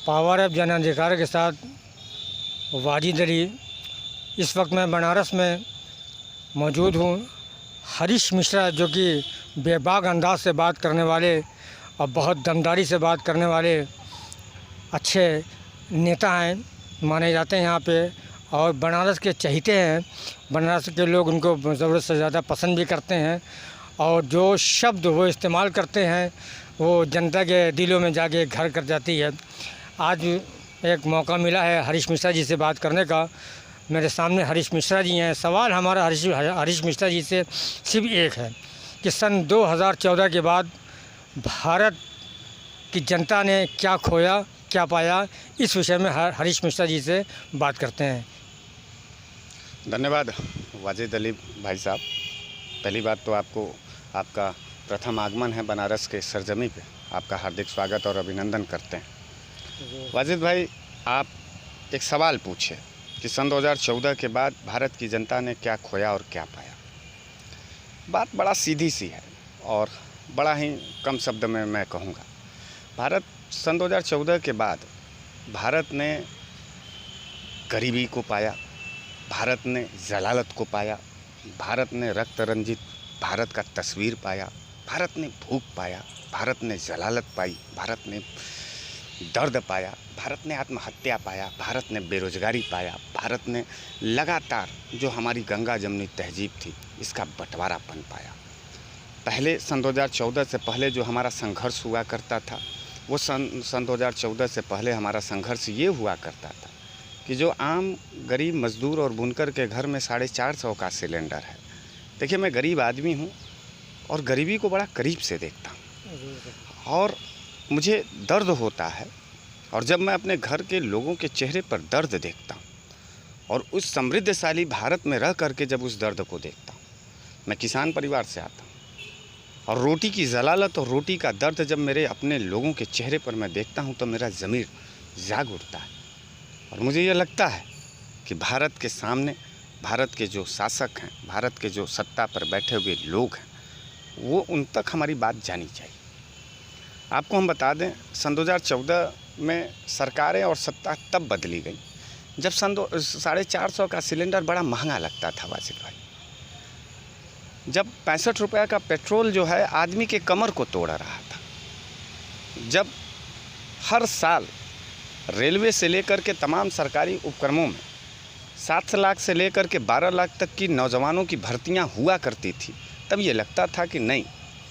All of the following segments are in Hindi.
पावर ऑफ जन अधिकार के साथ वाजिद अली। इस वक्त मैं बनारस में मौजूद हूँ। हरीश मिश्रा जो कि बेबाक अंदाज से बात करने वाले और बहुत दमदारी से बात करने वाले अच्छे नेता हैं, माने जाते हैं यहाँ पे, और बनारस के चहीते हैं। बनारस के लोग उनको ज़रूरत से ज़्यादा पसंद भी करते हैं और जो शब्द वो इस्तेमाल करते हैं वो जनता के दिलों में जाके घर कर जाती है। आज एक मौका मिला है हरीश मिश्रा जी से बात करने का। मेरे सामने हरीश मिश्रा जी हैं। सवाल हमारा हरीश मिश्रा जी से सिर्फ एक है कि सन 2014 के बाद भारत की जनता ने क्या खोया, क्या पाया, इस विषय में हरीश मिश्रा जी से बात करते हैं। धन्यवाद वाजिद अली भाई साहब। पहली बात तो आपका प्रथम आगमन है बनारस के सरजमी पे। आपका हार्दिक स्वागत और अभिनंदन करते हैं। वाजिद भाई, आप एक सवाल पूछे कि सन 2014 के बाद भारत की जनता ने क्या खोया और क्या पाया। बात बड़ा सीधी सी है और बड़ा ही कम शब्द में मैं कहूँगा। भारत सन 2014 के बाद भारत ने गरीबी को पाया, भारत ने जलालत को पाया, भारत ने रक्त रंजित भारत का तस्वीर पाया, भारत ने भूख पाया, भारत ने जलालत पाई, भारत ने दर्द पाया, भारत ने आत्महत्या पाया, भारत ने बेरोजगारी पाया, भारत ने लगातार जो हमारी गंगा जमनी तहजीब थी इसका बंटवारापन पाया। पहले सन 2014 से पहले जो हमारा संघर्ष हुआ करता था वो सन 2014 से पहले हमारा संघर्ष ये हुआ करता था कि जो आम गरीब मजदूर और बुनकर के घर में 450 का सिलेंडर है। देखिए, मैं गरीब आदमी हूँ और गरीबी को बड़ा करीब से देखता हूँ और मुझे दर्द होता है। और जब मैं अपने घर के लोगों के चेहरे पर दर्द देखता हूँ और उस समृद्धशाली भारत में रह करके जब उस दर्द को देखता हूँ, मैं किसान परिवार से आता हूँ और रोटी की जलालत और रोटी का दर्द जब मेरे अपने लोगों के चेहरे पर मैं देखता हूँ तो मेरा ज़मीर जाग उठता है और मुझे ये लगता है कि भारत के सामने भारत के जो शासक हैं, भारत के जो सत्ता पर बैठे हुए लोग हैं, वो उन तक हमारी बात जानी चाहिए। आपको हम बता दें, सन 2014 में सरकारें और सत्ता तब बदली गई जब सन 450 का सिलेंडर बड़ा महंगा लगता था वाजिद भाई। जब 65 रुपये का पेट्रोल जो है आदमी के कमर को तोड़ रहा था। जब हर साल रेलवे से लेकर के तमाम सरकारी उपक्रमों में 7 लाख से लेकर के 12 लाख तक की नौजवानों की भर्तियां हुआ करती थी, तब ये लगता था कि नहीं,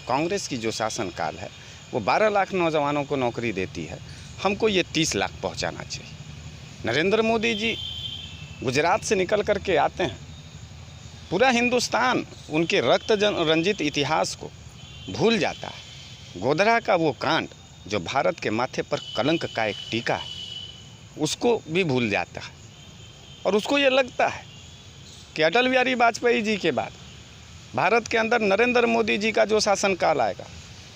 कांग्रेस की जो शासनकाल है वो 12 लाख नौजवानों को नौकरी देती है, हमको ये 30 लाख पहुंचाना चाहिए। नरेंद्र मोदी जी गुजरात से निकल कर के आते हैं, पूरा हिंदुस्तान उनके रक्त रंजित इतिहास को भूल जाता है। गोधरा का वो कांड जो भारत के माथे पर कलंक का एक टीका है, उसको भी भूल जाता है और उसको ये लगता है कि अटल बिहारी वाजपेयी जी के बाद भारत के अंदर नरेंद्र मोदी जी का जो शासनकाल आएगा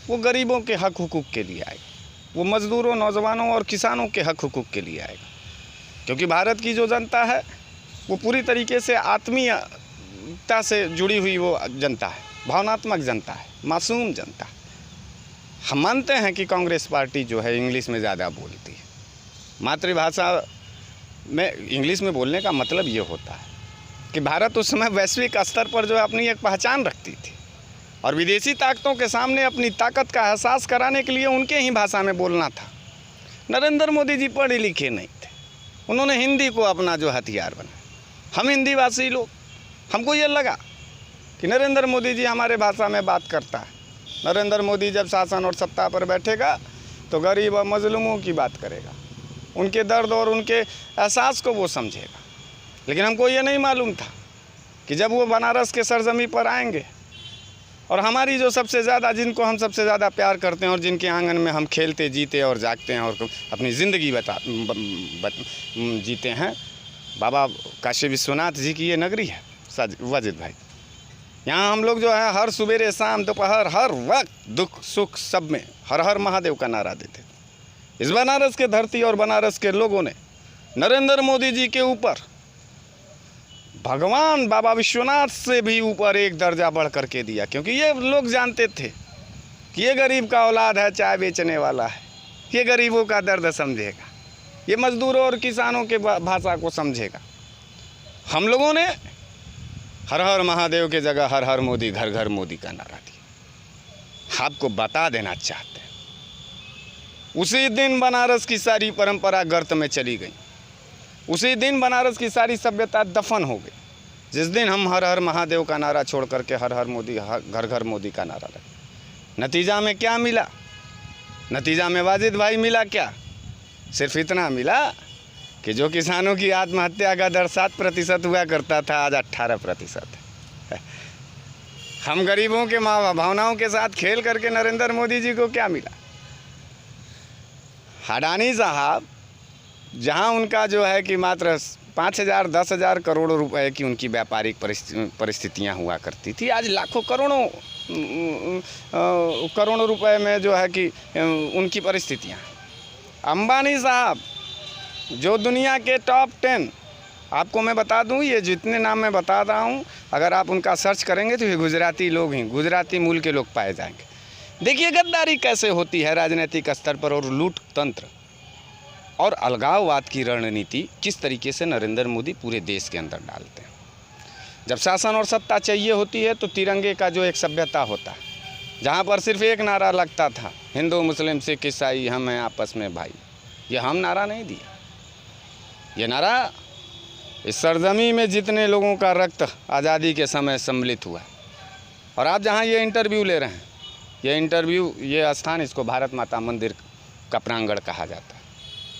वो गरीबों के हक हुकूक के लिए आएगा, वो मज़दूरों, नौजवानों और किसानों के हक हुकूक के लिए आएगा। क्योंकि भारत की जो जनता है वो पूरी तरीके से आत्मीयता से जुड़ी हुई वो जनता है, भावनात्मक जनता है, मासूम जनता है। हम मानते हैं कि कांग्रेस पार्टी जो है इंग्लिश में ज़्यादा बोलती है। मातृभाषा में इंग्लिश में बोलने का मतलब ये होता है कि भारत उस समय वैश्विक स्तर पर जो है अपनी एक पहचान रखती थी और विदेशी ताकतों के सामने अपनी ताकत का एहसास कराने के लिए उनके ही भाषा में बोलना था। नरेंद्र मोदी जी पढ़े लिखे नहीं थे, उन्होंने हिंदी को अपना जो हथियार बनाया। हम हिंदी भाषी लोग, हमको ये लगा कि नरेंद्र मोदी जी हमारे भाषा में बात करता है। नरेंद्र मोदी जब शासन और सत्ता पर बैठेगा तो गरीब और मजलूमों की बात करेगा, उनके दर्द और उनके एहसास को वो समझेगा। लेकिन हमको ये नहीं मालूम था कि जब वो बनारस के सरजमी पर आएंगे और हमारी जो सबसे ज़्यादा, जिनको हम सबसे ज़्यादा प्यार करते हैं और जिनके आंगन में हम खेलते, जीते और जागते हैं और अपनी ज़िंदगी जीते हैं, बाबा काशी विश्वनाथ जी की ये नगरी है वाजिद भाई। यहाँ हम लोग जो है हर सवेरे शाम दोपहर हर वक्त दुख सुख सब में हर हर महादेव का नारा देते। इस बनारस के धरती और बनारस के लोगों ने नरेंद्र मोदी जी के ऊपर भगवान बाबा विश्वनाथ से भी ऊपर एक दर्जा बढ़ करके दिया, क्योंकि ये लोग जानते थे कि ये गरीब का औलाद है, चाय बेचने वाला है, ये गरीबों का दर्द समझेगा। ये मजदूरों और किसानों के भाषा को समझेगा। हम लोगों ने हर हर महादेव के जगह हर हर मोदी, घर घर मोदी का नारा दिया। आपको बता देना चाहते हैं, उसी दिन बनारस की सारी परंपरा गर्त में चली गई, उसी दिन बनारस की सारी सभ्यता दफन हो गई, जिस दिन हम हर हर महादेव का नारा छोड़ करके हर हर मोदी, घर घर मोदी का नारा लगा। नतीजा में क्या मिला? नतीजा में वाजिद भाई मिला क्या? सिर्फ इतना मिला कि जो किसानों की आत्महत्या का दर 7% हुआ करता था, आज 18% है। हम गरीबों के भावनाओं के साथ खेल करके नरेंद्र मोदी जी को क्या मिला? अडानी साहब जहां उनका जो है कि मात्र 5,000 10,000 करोड़ रुपए की उनकी व्यापारिक परिस्थितियां हुआ करती थी, आज लाखों करोड़ों रुपए में जो है कि उनकी परिस्थितियां। अंबानी साहब जो दुनिया के टॉप 10, आपको मैं बता दूं, ये जितने नाम मैं बता रहा हूं, अगर आप उनका सर्च करेंगे तो ये गुजराती लोग हैं, गुजराती मूल के लोग पाए जाएंगे। देखिए गद्दारी कैसे होती है राजनीतिक स्तर पर, और लूट तंत्र और अलगाववाद की रणनीति किस तरीके से नरेंद्र मोदी पूरे देश के अंदर डालते हैं। जब शासन और सत्ता चाहिए होती है तो तिरंगे का जो एक सभ्यता होता है, जहाँ पर सिर्फ एक नारा लगता था, हिंदू मुस्लिम सिख ईसाई हम हैं आपस में भाई, ये हम नारा नहीं दिया। ये नारा इस सरजमी में जितने लोगों का रक्त आज़ादी के समय सम्मिलित हुआ, और आप जहाँ ये इंटरव्यू ले रहे हैं, ये स्थान, इसको भारत माता मंदिर का प्रांगण कहा जाता है।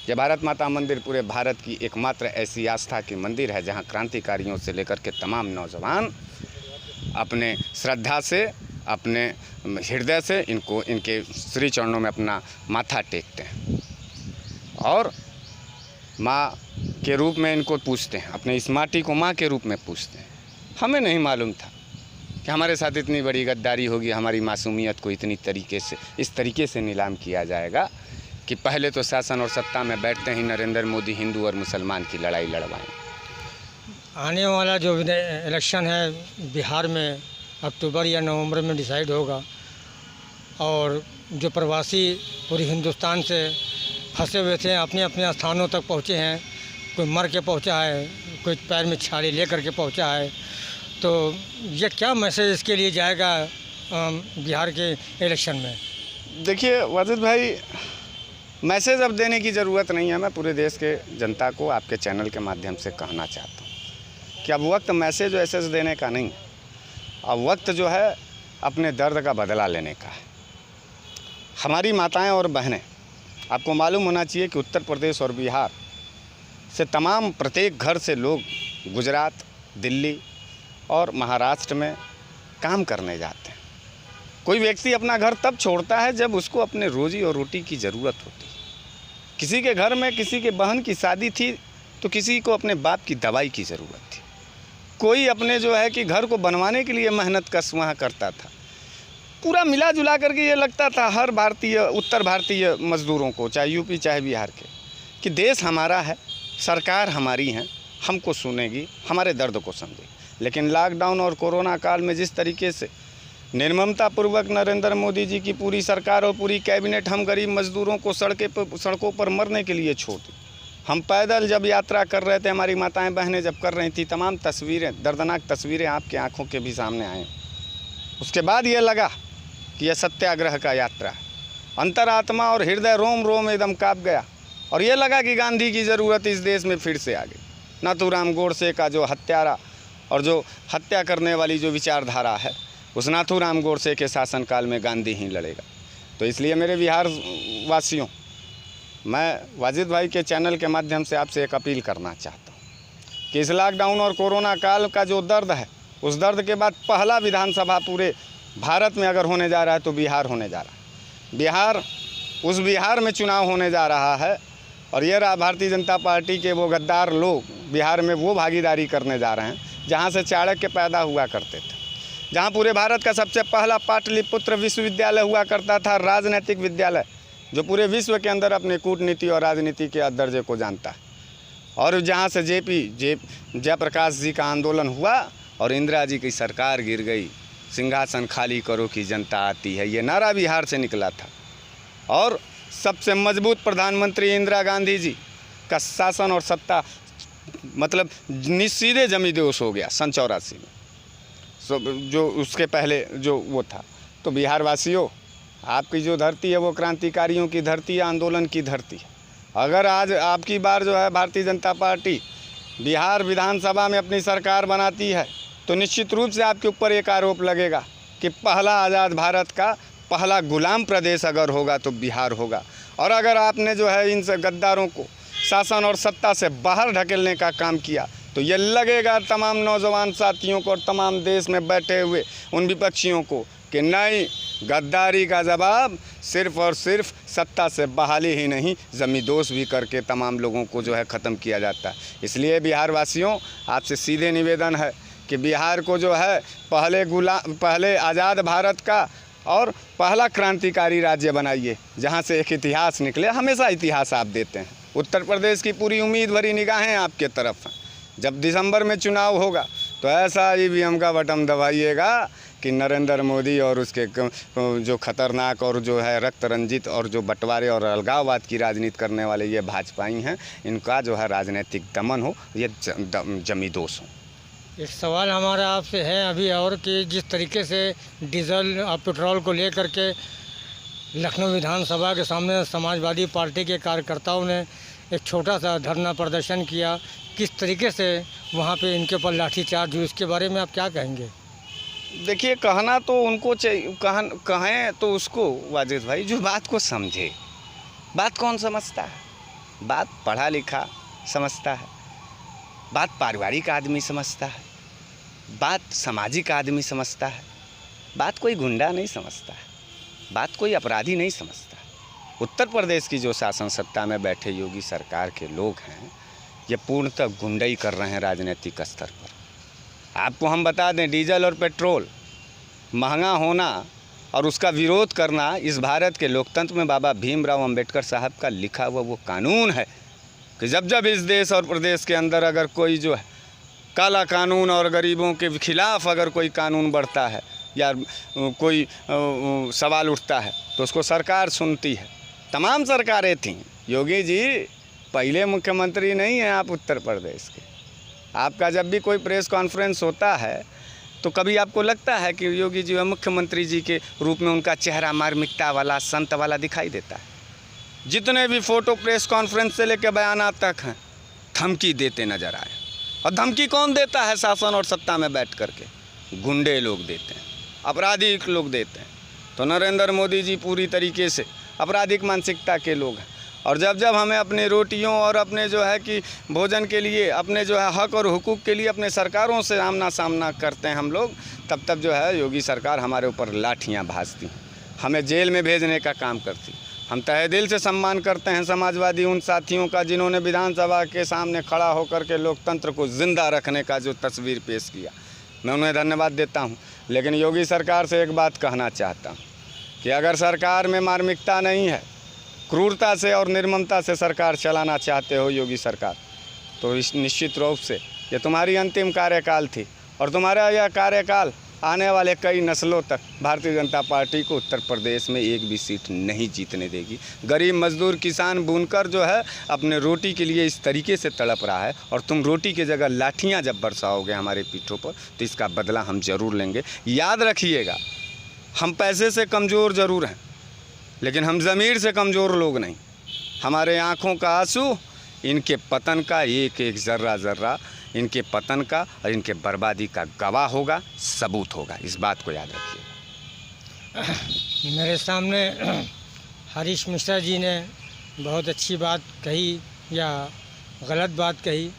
ये भारत माता मंदिर पूरे भारत की एकमात्र ऐसी आस्था की मंदिर है जहाँ क्रांतिकारियों से लेकर के तमाम नौजवान अपने श्रद्धा से, अपने हृदय से इनके श्री चरणों में अपना माथा टेकते हैं और माँ के रूप में इनको पूछते हैं, अपने इस माटी को माँ के रूप में पूछते हैं। हमें नहीं मालूम था कि हमारे साथ इतनी बड़ी गद्दारी होगी, हमारी मासूमियत को इस तरीके से नीलाम किया जाएगा कि पहले तो शासन और सत्ता में बैठते ही नरेंद्र मोदी हिंदू और मुसलमान की लड़ाई लड़वाएं। आने वाला जो इलेक्शन है बिहार में अक्टूबर या नवंबर में डिसाइड होगा, और जो प्रवासी पूरे हिंदुस्तान से फंसे हुए थे, अपने अपने स्थानों तक पहुँचे हैं, कोई मर के पहुँचा है, कोई पैर में छाली ले करके पहुँचा है, तो ये क्या मैसेज इसके लिए जाएगा बिहार के इलेक्शन में? देखिए वाजिद भाई, मैसेज अब देने की ज़रूरत नहीं है। मैं पूरे देश के जनता को आपके चैनल के माध्यम से कहना चाहता हूँ कि अब वक्त मैसेज वैसेज देने का नहीं, अब वक्त जो है अपने दर्द का बदला लेने का है। हमारी माताएं और बहनें, आपको मालूम होना चाहिए कि उत्तर प्रदेश और बिहार से तमाम प्रत्येक घर से लोग गुजरात, दिल्ली और महाराष्ट्र में काम करने जाते हैं। कोई व्यक्ति अपना घर तब छोड़ता है जब उसको अपने रोजी और रोटी की ज़रूरत होती है। किसी के घर में किसी के बहन की शादी थी तो किसी को अपने बाप की दवाई की ज़रूरत थी, कोई अपने जो है कि घर को बनवाने के लिए मेहनत कस वहाँ करता था। पूरा मिला जुला करके ये लगता था हर भारतीय, उत्तर भारतीय मज़दूरों को, चाहे यूपी चाहे बिहार के, कि देश हमारा है, सरकार हमारी है, हमको सुनेगी, हमारे दर्द को समझेगी। लेकिन लॉकडाउन और कोरोना काल में जिस तरीके से निर्ममतापूर्वक नरेंद्र मोदी जी की पूरी सरकार और पूरी कैबिनेट हम गरीब मजदूरों को सड़कों पर मरने के लिए छोड़ दी। हम पैदल जब यात्रा कर रहे थे, हमारी माताएं बहनें जब कर रही थी, तमाम तस्वीरें, दर्दनाक तस्वीरें आपके आंखों के भी सामने आए। उसके बाद ये लगा कि यह सत्याग्रह का यात्रा है। अंतरात्मा और हृदय रोम रोम एकदम काँप गया, और ये लगा कि गांधी की ज़रूरत इस देश में फिर से आ गई। नाथूराम गोडसे का जो हत्यारा और जो हत्या करने वाली जो विचारधारा है, उस नाथूराम गोडसे के शासनकाल में गांधी ही लड़ेगा। तो इसलिए मेरे बिहार वासियों, मैं वाजिद भाई के चैनल के माध्यम से आपसे एक अपील करना चाहता हूँ कि इस लॉकडाउन और कोरोना काल का जो दर्द है, उस दर्द के बाद पहला विधानसभा पूरे भारत में अगर होने जा रहा है तो बिहार होने जा रहा है। बिहार, उस बिहार में चुनाव होने जा रहा है, और ये रहा भारतीय जनता पार्टी के वो गद्दार लोग बिहार में वो भागीदारी करने जा रहे हैं जहाँ से चाणक्य पैदा हुआ करते थे, जहाँ पूरे भारत का सबसे पहला पाटलिपुत्र विश्वविद्यालय हुआ करता था, राजनीतिक विद्यालय, जो पूरे विश्व के अंदर अपने कूटनीति और राजनीति के दर्जे को जानता है, और जहाँ से जयप्रकाश जी का आंदोलन हुआ और इंदिरा जी की सरकार गिर गई, सिंहासन खाली करो कि जनता आती है, ये नारा बिहार से निकला था। और सबसे मजबूत प्रधानमंत्री इंदिरा गांधी जी का शासन और सत्ता मतलब सीधे जमींदोज हो गया सन 84 में। जो उसके पहले जो वो था, तो बिहार वासियों, आपकी जो धरती है वो क्रांतिकारियों की धरती है, आंदोलन की धरती है। अगर आज आपकी बार जो है भारतीय जनता पार्टी बिहार विधानसभा में अपनी सरकार बनाती है तो निश्चित रूप से आपके ऊपर एक आरोप लगेगा कि पहला आज़ाद भारत का पहला गुलाम प्रदेश अगर होगा तो बिहार होगा। और अगर आपने जो है इन गद्दारों को शासन और सत्ता से बाहर ढकेलने का काम किया तो ये लगेगा तमाम नौजवान साथियों को और तमाम देश में बैठे हुए उन विपक्षियों को कि नहीं, गद्दारी का जवाब सिर्फ और सिर्फ सत्ता से बहाली ही नहीं, जमींदोज भी करके तमाम लोगों को जो है ख़त्म किया जाता है। इसलिए बिहार वासियों, आपसे सीधे निवेदन है कि बिहार को जो है पहले आज़ाद भारत का और पहला क्रांतिकारी राज्य बनाइए, जहां से एक इतिहास निकले। हमेशा इतिहास आप देते हैं। उत्तर प्रदेश की पूरी उम्मीद भरी निगाहें आपके तरफ हैं। जब दिसंबर में चुनाव होगा तो ऐसा ईवीएम का बटन दबाइएगा कि नरेंद्र मोदी और उसके जो खतरनाक और जो है रक्त रंजित और जो बंटवारे और अलगाववाद की राजनीति करने वाले ये भाजपाई हैं, इनका जो है राजनीतिक दमन हो, ये जमींदोज हो। एक सवाल हमारा आपसे है अभी और कि जिस तरीके से डीजल और पेट्रोल को लेकर के लखनऊ विधानसभा के सामने समाजवादी पार्टी के कार्यकर्ताओं ने एक छोटा सा धरना प्रदर्शन किया, किस तरीके से वहाँ पे इनके ऊपर लाठीचार्ज हुई, इसके बारे में आप क्या कहेंगे? देखिए, कहना तो उनको चाहिए, कहें तो उसको वाजिद भाई जो बात को समझे। बात कौन समझता है? बात पढ़ा लिखा समझता है, बात पारिवारिक आदमी समझता है, बात सामाजिक आदमी समझता है, बात कोई गुंडा नहीं समझता है, बात कोई अपराधी नहीं समझता है। उत्तर प्रदेश की जो शासन सत्ता में बैठे योगी सरकार के लोग हैं, ये पूर्णतः गुंडाई कर रहे हैं राजनीतिक स्तर पर। आपको हम बता दें, डीजल और पेट्रोल महंगा होना और उसका विरोध करना इस भारत के लोकतंत्र में बाबा भीमराव अंबेडकर साहब का लिखा हुआ वो कानून है कि जब जब इस देश और प्रदेश के अंदर अगर कोई जो है काला कानून और गरीबों के खिलाफ अगर कोई कानून बढ़ता है या कोई सवाल उठता है तो उसको सरकार सुनती है। तमाम सरकारें थीं। योगी जी पहले मुख्यमंत्री नहीं हैं आप उत्तर प्रदेश के। आपका जब भी कोई प्रेस कॉन्फ्रेंस होता है तो कभी आपको लगता है कि योगी जी व मुख्यमंत्री जी के रूप में उनका चेहरा मार्मिकता वाला, संत वाला दिखाई देता है? जितने भी फ़ोटो प्रेस कॉन्फ्रेंस से लेकर बयानात तक हैं, धमकी देते नज़र आए। और धमकी कौन देता है? शासन और सत्ता में बैठ कर के गुंडे लोग देते हैं, आपराधिक लोग देते हैं। तो नरेंद्र मोदी जी पूरी तरीके से आपराधिक मानसिकता के लोग हैं। और जब जब हमें अपने रोटियों और अपने जो है कि भोजन के लिए, अपने जो है हक और हुकूक के लिए अपने सरकारों से आमना सामना करते हैं हम लोग, तब तब जो है योगी सरकार हमारे ऊपर लाठियाँ भाजती हैं, हमें जेल में भेजने का काम करती। हम तहे दिल से सम्मान करते हैं समाजवादी उन साथियों का जिन्होंने विधानसभा के सामने खड़ा होकर के लोकतंत्र को ज़िंदा रखने का जो तस्वीर पेश किया, मैं उन्हें धन्यवाद देता हूं। लेकिन योगी सरकार से एक बात कहना चाहता हूं कि अगर सरकार में मार्मिकता नहीं है, क्रूरता से और निर्ममता से सरकार चलाना चाहते हो योगी सरकार, तो इस निश्चित रूप से ये तुम्हारी अंतिम कार्यकाल थी और तुम्हारा यह कार्यकाल आने वाले कई नस्लों तक भारतीय जनता पार्टी को उत्तर प्रदेश में एक भी सीट नहीं जीतने देगी। गरीब मजदूर किसान बुनकर जो है अपने रोटी के लिए इस तरीके से तड़प रहा है और तुम रोटी की जगह लाठियां जब बरसाओगे हमारे पीठों पर तो इसका बदला हम ज़रूर लेंगे। याद रखिएगा, हम पैसे से कमज़ोर ज़रूर हैं लेकिन हम ज़मीर से कमज़ोर लोग नहीं। हमारे आँखों का आंसू इनके पतन का एक एक ज़र्रा ज़र्रा इनके पतन का और इनके बर्बादी का गवाह होगा, सबूत होगा। इस बात को याद रखिए। मेरे सामने हरीश मिश्रा जी ने बहुत अच्छी बात कही या गलत बात कही,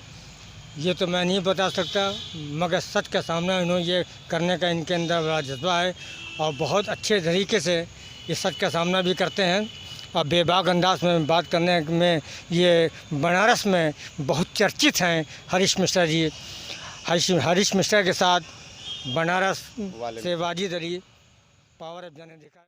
ये तो मैं नहीं बता सकता, मगर सच का सामना इन्होंने ये करने का इनके अंदर बड़ा जज्बा है और बहुत अच्छे तरीके से ये सच का सामना भी करते हैं और बेबाक अंदाज में बात करने में ये बनारस में बहुत चर्चित हैं हरीश मिश्रा जी। हरीश मिश्रा के साथ बनारस से वाजिद अली, पावर ऑफ जाने देखा।